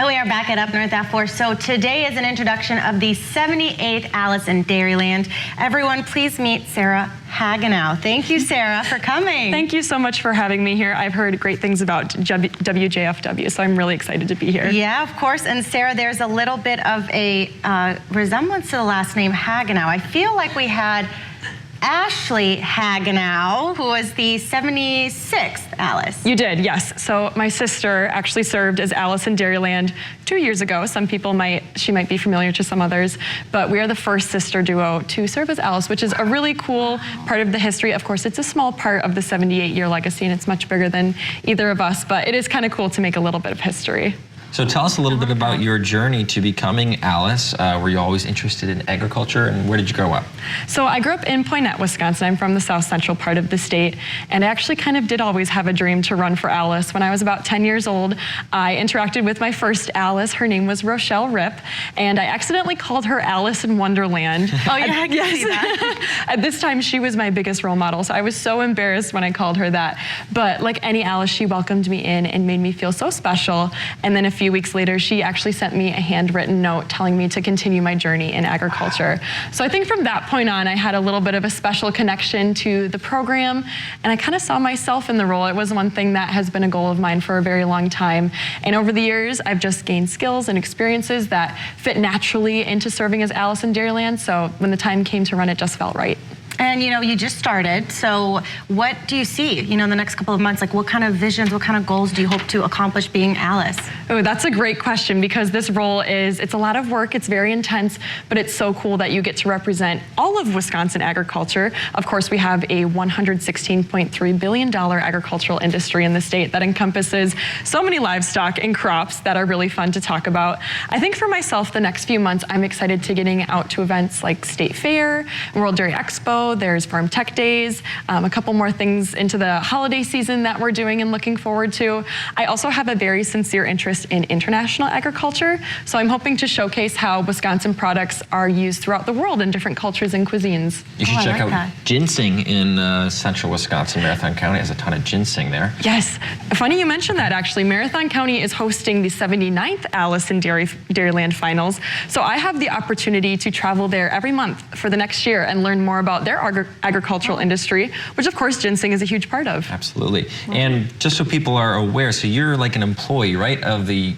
And we are back at Up North at 4. So today is an introduction of the 78th Alice in Dairyland. Everyone, please meet Sarah Hagenow. Thank you, Sarah, for coming. Thank you so much for having me here. I've heard great things about WJFW, so I'm really excited to be here. Yeah, of course. And Sarah, there's a little bit of a resemblance to the last name Hagenow. I feel like we had Ashley Hagenow, who was the 76th Alice. You did, yes. So my sister actually served as Alice in Dairyland 2 years ago. Some people she might be familiar to some others, but we are the first sister duo to serve as Alice, which is a really cool part of the history. Of course, it's a small part of the 78-year legacy, and it's much bigger than either of us, but it is kind of cool to make a little bit of history. So tell us a little bit about your journey to becoming Alice. Were you always interested in agriculture, and where did you grow up? So I grew up in Poynette, Wisconsin. I'm from the south central part of the state, and I actually kind of did always have a dream to run for Alice. When I was about 10 years old, I interacted with my first Alice. Her name was Rochelle Ripp, and I accidentally called her Alice in Wonderland. Oh yeah, I can see that. At this time, she was my biggest role model, so I was so embarrassed when I called her that. But like any Alice, she welcomed me in and made me feel so special. And then a few weeks later, she actually sent me a handwritten note telling me to continue my journey in agriculture. So I think from that point on, I had a little bit of a special connection to the program, and I kind of saw myself in the role. It was one thing that has been a goal of mine for a very long time. And over the years, I've just gained skills and experiences that fit naturally into serving as Alice in Dairyland. So when the time came to run, it just felt right. And you just started, so what do you see, in the next couple of months? Like, what kind of visions, what kind of goals do you hope to accomplish being Alice? Oh, that's a great question, because this role it's a lot of work, it's very intense, but it's so cool that you get to represent all of Wisconsin agriculture. Of course, we have a $116.3 billion agricultural industry in the state that encompasses so many livestock and crops that are really fun to talk about. I think for myself, the next few months, I'm excited to getting out to events like State Fair, World Dairy Expo. There's Farm Tech Days, a couple more things into the holiday season that we're doing and looking forward to. I also have a very sincere interest in international agriculture, so I'm hoping to showcase how Wisconsin products are used throughout the world in different cultures and cuisines. You should check out ginseng in central Wisconsin. Marathon County has a ton of ginseng there. Yes, funny you mentioned that actually. Marathon County is hosting the 79th Alice in Dairyland finals, so I have the opportunity to travel there every month for the next year and learn more about their agricultural industry, which of course ginseng is a huge part of. Absolutely. And just so people are aware, so you're like an employee, right, of the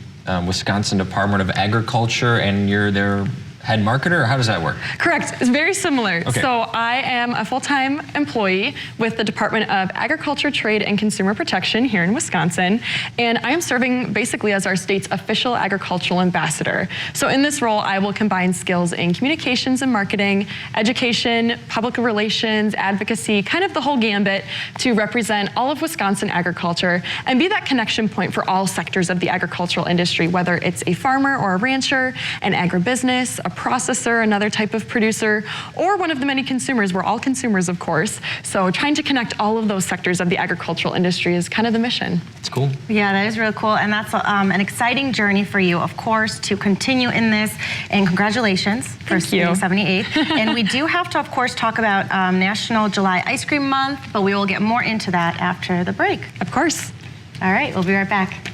Wisconsin Department of Agriculture, and you're their head marketer, or how does that work? Correct. It's very similar. Okay. So I am a full-time employee with the Department of Agriculture, Trade, and Consumer Protection here in Wisconsin, and I am serving basically as our state's official agricultural ambassador. So in this role, I will combine skills in communications and marketing, education, public relations, advocacy, kind of the whole gambit to represent all of Wisconsin agriculture and be that connection point for all sectors of the agricultural industry, whether it's a farmer or a rancher, an agribusiness, a processor, another type of producer, or one of the many consumers. We're all consumers, of course. So trying to connect all of those sectors of the agricultural industry is kind of the mission. It's cool. Yeah, that is really cool. And that's an exciting journey for you, of course, to continue in this. And congratulations for being 78th. And we do have to, of course, talk about National July Ice Cream Month, but we will get more into that after the break. Of course. All right, we'll be right back.